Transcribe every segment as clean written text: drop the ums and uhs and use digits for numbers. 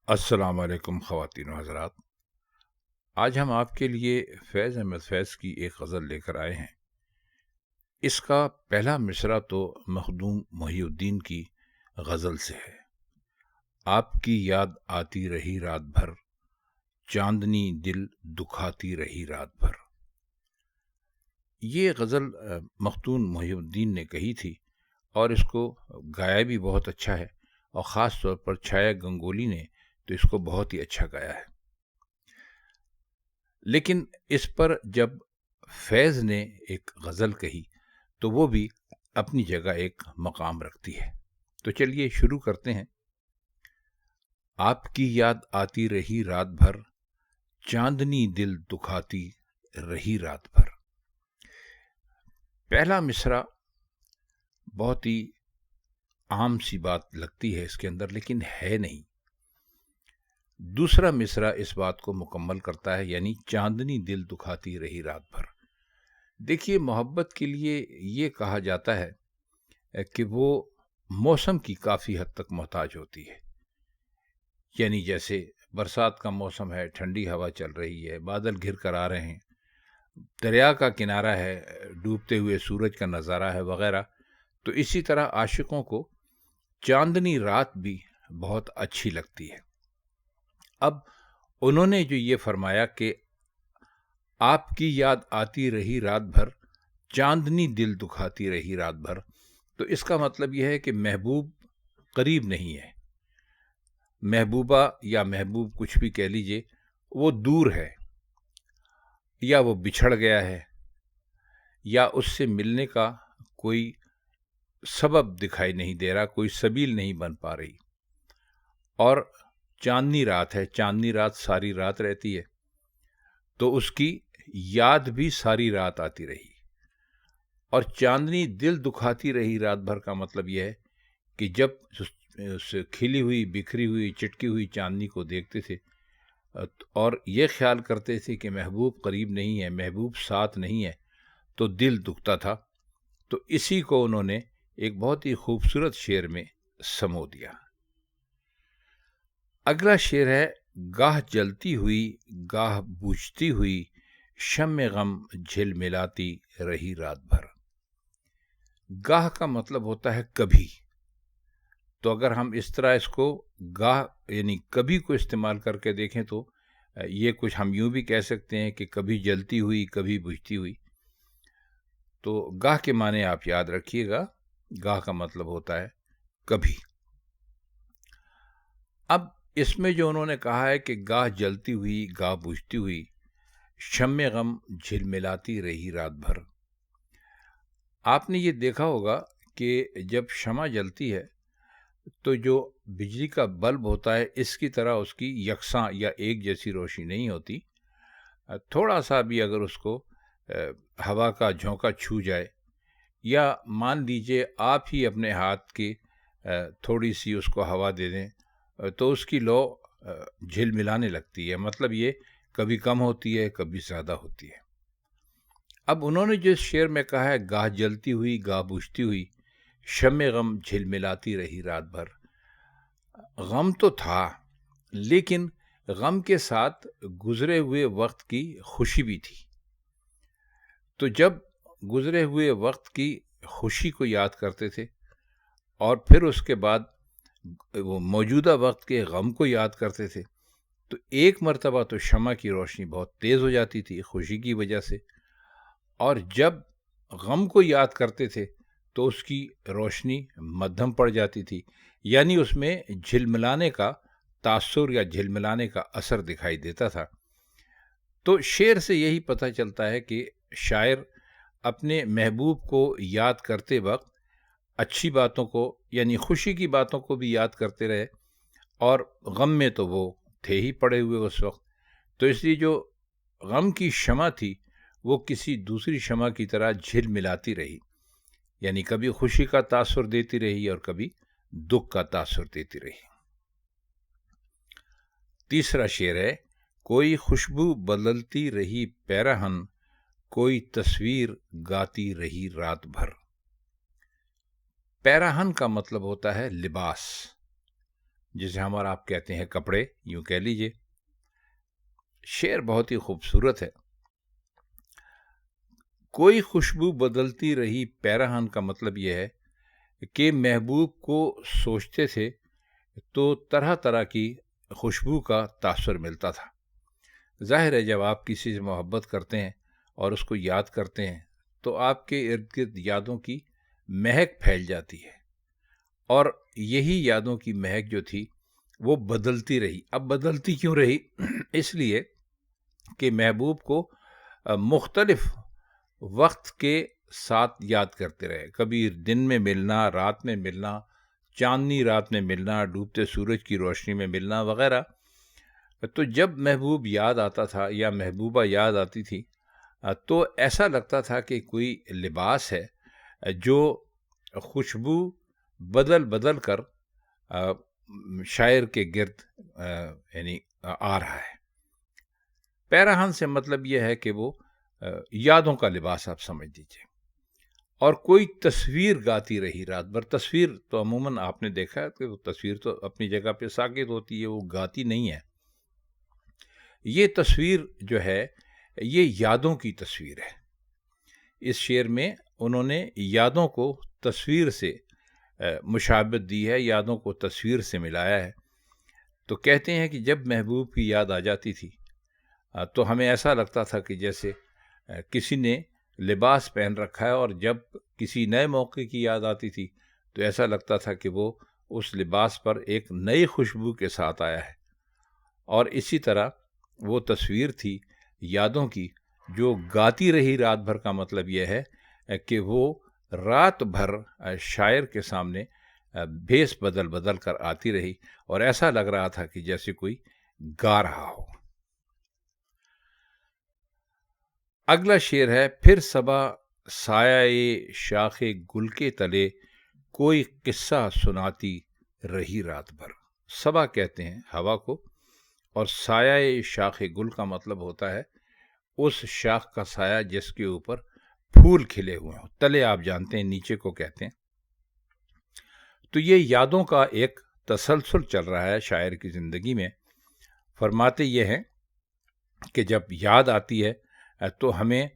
السلام علیکم خواتین و حضرات. آج ہم آپ کے لیے فیض احمد فیض کی ایک غزل لے کر آئے ہیں. اس کا پہلا مصرع تو مخدوم محی الدین کی غزل سے ہے. آپ کی یاد آتی رہی رات بھر، چاندنی دل دکھاتی رہی رات بھر. یہ غزل مخدوم محی الدین نے کہی تھی اور اس کو گایا بھی بہت اچھا ہے، اور خاص طور پر چھایا گنگولی نے تو اس کو بہت ہی اچھا گایا ہے. لیکن اس پر جب فیض نے ایک غزل کہی تو وہ بھی اپنی جگہ ایک مقام رکھتی ہے. تو چلیے شروع کرتے ہیں. آپ کی یاد آتی رہی رات بھر، چاندنی دل دکھاتی رہی رات بھر. پہلا مصرع بہت ہی عام سی بات لگتی ہے اس کے اندر، لیکن ہے نہیں. دوسرا مصرع اس بات کو مکمل کرتا ہے، یعنی چاندنی دل دکھاتی رہی رات بھر. دیکھیے، محبت کے لیے یہ کہا جاتا ہے کہ وہ موسم کی کافی حد تک محتاج ہوتی ہے. یعنی جیسے برسات کا موسم ہے، ٹھنڈی ہوا چل رہی ہے، بادل گھر کر آ رہے ہیں، دریا کا کنارہ ہے، ڈوبتے ہوئے سورج کا نظارہ ہے وغیرہ. تو اسی طرح عاشقوں کو چاندنی رات بھی بہت اچھی لگتی ہے. اب انہوں نے جو یہ فرمایا کہ آپ کی یاد آتی رہی رات بھر، چاندنی دل دکھاتی رہی رات بھر، تو اس کا مطلب یہ ہے کہ محبوب قریب نہیں ہے. محبوبہ یا محبوب کچھ بھی کہہ لیجئے، وہ دور ہے، یا وہ بچھڑ گیا ہے، یا اس سے ملنے کا کوئی سبب دکھائی نہیں دے رہا، کوئی سبیل نہیں بن پا رہی. اور چاندنی رات ہے، چاندنی رات ساری رات رہتی ہے، تو اس کی یاد بھی ساری رات آتی رہی. اور چاندنی دل دکھاتی رہی رات بھر کا مطلب یہ ہے کہ جب اس کھلی ہوئی، بکھری ہوئی، چٹکی ہوئی چاندنی کو دیکھتے تھے اور یہ خیال کرتے تھے کہ محبوب قریب نہیں ہے، محبوب ساتھ نہیں ہے، تو دل دکھتا تھا. تو اسی کو انہوں نے ایک بہت ہی خوبصورت شعر میں سمو دیا. اگلا شعر ہے: گاہ جلتی ہوئی گاہ بجھتی ہوئی، شمع غم جھل ملاتی رہی رات بھر. گاہ کا مطلب ہوتا ہے کبھی. تو اگر ہم اس طرح اس کو گاہ یعنی کبھی کو استعمال کر کے دیکھیں تو یہ کچھ ہم یوں بھی کہہ سکتے ہیں کہ کبھی جلتی ہوئی کبھی بجھتی ہوئی. تو گاہ کے معنی آپ یاد رکھیے گا، گاہ کا مطلب ہوتا ہے کبھی. اب اس میں جو انہوں نے کہا ہے کہ گاہ جلتی ہوئی گاہ بجھتی ہوئی، شمع غم جھل ملاتی رہی رات بھر. آپ نے یہ دیکھا ہوگا کہ جب شمع جلتی ہے تو جو بجلی کا بلب ہوتا ہے، اس کی طرح اس کی یکساں یا ایک جیسی روشنی نہیں ہوتی. تھوڑا سا بھی اگر اس کو ہوا کا جھونکا چھو جائے، یا مان لیجئے آپ ہی اپنے ہاتھ کی تھوڑی سی اس کو ہوا دے دیں، تو اس کی لو جھل ملانے لگتی ہے. مطلب یہ کبھی کم ہوتی ہے، کبھی زیادہ ہوتی ہے. اب انہوں نے جو اس شعر میں کہا ہے گاہ جلتی ہوئی گاہ بجھتی ہوئی، شمع غم جھل ملاتی رہی رات بھر. غم تو تھا، لیکن غم کے ساتھ گزرے ہوئے وقت کی خوشی بھی تھی. تو جب گزرے ہوئے وقت کی خوشی کو یاد کرتے تھے اور پھر اس کے بعد وہ موجودہ وقت کے غم کو یاد کرتے تھے، تو ایک مرتبہ تو شمع کی روشنی بہت تیز ہو جاتی تھی خوشی کی وجہ سے، اور جب غم کو یاد کرتے تھے تو اس کی روشنی مدھم پڑ جاتی تھی، یعنی اس میں جھلملانے کا تاثر یا جھلملانے کا اثر دکھائی دیتا تھا. تو شعر سے یہی پتہ چلتا ہے کہ شاعر اپنے محبوب کو یاد کرتے وقت اچھی باتوں کو یعنی خوشی کی باتوں کو بھی یاد کرتے رہے، اور غم میں تو وہ تھے ہی پڑے ہوئے اس وقت. تو اس لیے جو غم کی شمع تھی وہ کسی دوسری شمع کی طرح جھل ملاتی رہی، یعنی کبھی خوشی کا تاثر دیتی رہی اور کبھی دکھ کا تاثر دیتی رہی. تیسرا شعر ہے: کوئی خوشبو بدلتی رہی پیرہن، کوئی تصویر گاتی رہی رات بھر. پیراہن کا مطلب ہوتا ہے لباس. جسے ہم اور آپ کہتے ہیں کپڑے، یوں کہہ لیجئے۔ شعر بہت ہی خوبصورت ہے۔ کوئی خوشبو بدلتی رہی پیرہن کا مطلب یہ ہے کہ محبوب کو سوچتے تھے تو طرح طرح کی خوشبو کا تاثر ملتا تھا۔ ظاہر ہے جب آپ کسی سے محبت کرتے ہیں اور اس کو یاد کرتے ہیں تو آپ کے ارد گرد یادوں کی مہک پھیل جاتی ہے، اور یہی یادوں کی مہک جو تھی وہ بدلتی رہی۔ اب بدلتی کیوں رہی؟ اس لیے کہ محبوب کو مختلف وقت کے ساتھ یاد کرتے رہے، کبھی دن میں ملنا، رات میں ملنا، چاندنی رات میں ملنا، ڈوبتے سورج کی روشنی میں ملنا وغیرہ۔ تو جب محبوب یاد آتا تھا یا محبوبہ یاد آتی تھی تو ایسا لگتا تھا کہ کوئی لباس ہے جو خوشبو بدل بدل کر شاعر کے گرد یعنی آ رہا ہے۔ پیرہن سے مطلب یہ ہے کہ وہ یادوں کا لباس آپ سمجھ لیجیے، اور کوئی تصویر گاتی رہی رات بھر۔ تصویر تو عموماً آپ نے دیکھا ہے کہ وہ تصویر تو اپنی جگہ پہ ساکت ہوتی ہے، وہ گاتی نہیں ہے۔ یہ تصویر جو ہے یہ یادوں کی تصویر ہے۔ اس شعر میں انہوں نے یادوں کو تصویر سے مشابہت دی ہے، یادوں کو تصویر سے ملایا ہے۔ تو کہتے ہیں کہ جب محبوب کی یاد آ جاتی تھی تو ہمیں ایسا لگتا تھا کہ جیسے کسی نے لباس پہن رکھا ہے، اور جب کسی نئے موقع کی یاد آتی تھی تو ایسا لگتا تھا کہ وہ اس لباس پر ایک نئی خوشبو کے ساتھ آیا ہے۔ اور اسی طرح وہ تصویر تھی یادوں کی جو گاتی رہی رات بھر کا مطلب یہ ہے کہ وہ رات بھر شاعر کے سامنے بھیس بدل بدل کر آتی رہی، اور ایسا لگ رہا تھا کہ جیسے کوئی گا رہا ہو۔ اگلا شعر ہے، پھر صبا سایہ شاخ گل کے تلے کوئی قصہ سناتی رہی رات بھر۔ صبا کہتے ہیں ہوا کو، اور سایہ شاخ گل کا مطلب ہوتا ہے اس شاخ کا سایہ جس کے اوپر پھول کھلے ہوئے ہوں۔ تلے آپ جانتے ہیں نیچے کو کہتے ہیں۔ تو یہ یادوں کا ایک تسلسل چل رہا ہے شاعر کی زندگی میں۔ فرماتے یہ ہیں کہ جب یاد آتی ہے تو ہمیں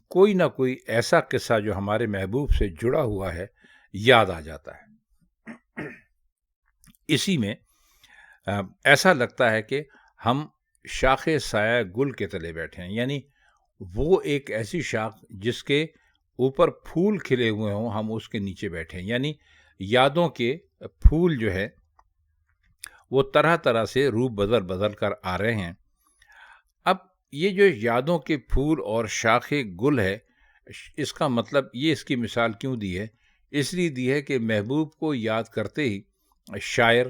کوئی نہ کوئی ایسا قصہ جو ہمارے محبوب سے جڑا ہوا ہے یاد آ جاتا ہے۔ اسی میں ایسا لگتا ہے کہ ہم شاخ سایہ گل کے تلے بیٹھے ہیں، یعنی وہ ایک ایسی شاخ جس کے اوپر پھول کھلے ہوئے ہوں، ہم اس کے نیچے بیٹھے ہیں۔ یعنی یادوں کے پھول جو ہے وہ طرح طرح سے روپ بدل بدل کر آ رہے ہیں۔ اب یہ جو یادوں کے پھول اور شاخ گل ہے، اس کا مطلب یہ، اس کی مثال کیوں دی ہے؟ اس لیے دی ہے کہ محبوب کو یاد کرتے ہی شاعر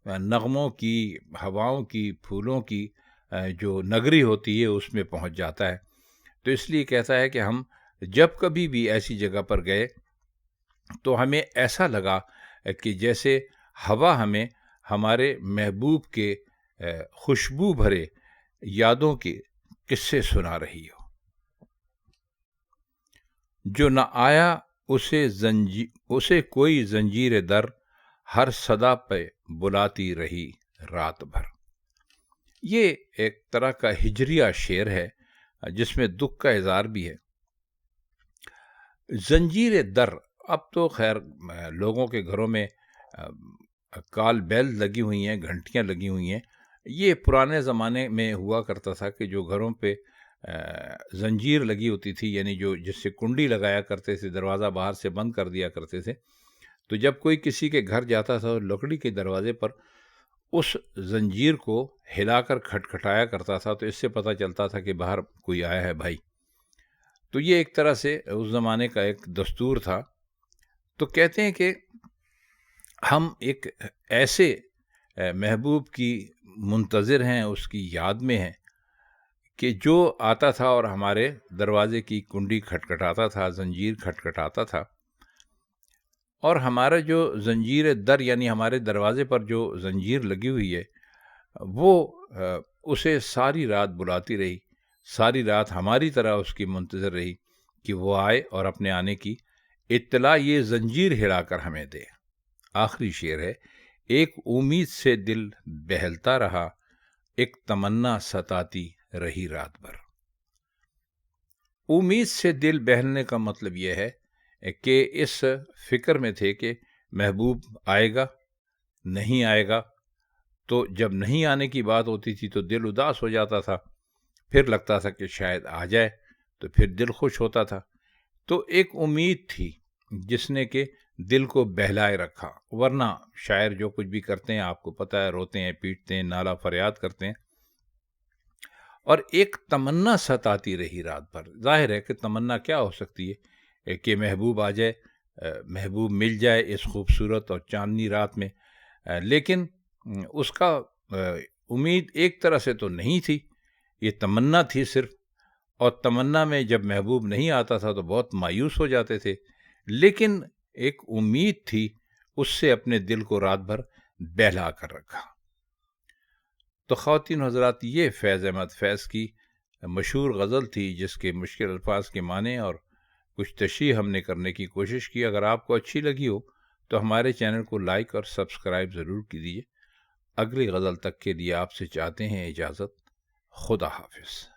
نغموں کی، ہواؤں کی، پھولوں کی جو نگری ہوتی ہے اس میں پہنچ جاتا ہے۔ تو اس لیے کہتا ہے کہ ہم جب کبھی بھی ایسی جگہ پر گئے تو ہمیں ایسا لگا کہ جیسے ہوا ہمیں ہمارے محبوب کے خوشبو بھرے یادوں کے قصے سنا رہی ہو۔ جو نہ آیا اسے کوئی زنجیر در، ہر صدا پہ بلاتی رہی رات بھر۔ یہ ایک طرح کا ہجریہ شعر ہے جس میں دکھ کا اظہار بھی ہے۔ زنجیر در، اب تو خیر لوگوں کے گھروں میں کال بیل لگی ہوئی ہیں، گھنٹیاں لگی ہوئی ہیں۔ یہ پرانے زمانے میں ہوا کرتا تھا کہ جو گھروں پہ زنجیر لگی ہوتی تھی، یعنی جو جس سے کنڈی لگایا کرتے تھے، دروازہ باہر سے بند کر دیا کرتے تھے، تو جب کوئی کسی کے گھر جاتا تھا لکڑی کے دروازے پر اس زنجیر کو ہلا کر کھٹکھٹایا کرتا تھا، تو اس سے پتہ چلتا تھا کہ باہر کوئی آیا ہے بھائی۔ تو یہ ایک طرح سے اس زمانے کا ایک دستور تھا۔ تو کہتے ہیں کہ ہم ایک ایسے محبوب کی منتظر ہیں، اس کی یاد میں ہیں کہ جو آتا تھا اور ہمارے دروازے کی کنڈی کھٹکھٹاتا تھا، زنجیر کھٹکھٹاتا تھا، اور ہمارا جو زنجیر در یعنی ہمارے دروازے پر جو زنجیر لگی ہوئی ہے وہ اسے ساری رات بلاتی رہی، ساری رات ہماری طرح اس کی منتظر رہی کہ وہ آئے اور اپنے آنے کی اطلاع یہ زنجیر ہلا کر ہمیں دے۔ آخری شعر ہے، ایک امید سے دل بہلتا رہا، ایک تمنا ستاتی رہی رات بھر۔ امید سے دل بہلنے کا مطلب یہ ہے کہ اس فکر میں تھے کہ محبوب آئے گا، نہیں آئے گا، تو جب نہیں آنے کی بات ہوتی تھی تو دل اداس ہو جاتا تھا، پھر لگتا تھا کہ شاید آ جائے تو پھر دل خوش ہوتا تھا۔ تو ایک امید تھی جس نے کہ دل کو بہلائے رکھا، ورنہ شاعر جو کچھ بھی کرتے ہیں آپ کو پتہ ہے، روتے ہیں، پیٹتے ہیں، نالہ فریاد کرتے ہیں۔ اور ایک تمنا ستاتی رہی رات بھر۔ ظاہر ہے کہ تمنا کیا ہو سکتی ہے کہ محبوب آ جائے، محبوب مل جائے اس خوبصورت اور چاندنی رات میں، لیکن اس کا امید ایک طرح سے تو نہیں تھی، یہ تمنا تھی صرف۔ اور تمنا میں جب محبوب نہیں آتا تھا تو بہت مایوس ہو جاتے تھے، لیکن ایک امید تھی، اس سے اپنے دل کو رات بھر بہلا کر رکھا۔ تو خواتین حضرات، یہ فیض احمد فیض کی مشہور غزل تھی جس کے مشکل الفاظ کے معنی اور کچھ تشریح ہم نے کرنے کی کوشش کی۔ اگر آپ کو اچھی لگی ہو تو ہمارے چینل کو لائک اور سبسکرائب ضرور کیجیے۔ اگلی غزل تک کے لیے آپ سے چاہتے ہیں اجازت۔ خدا حافظ۔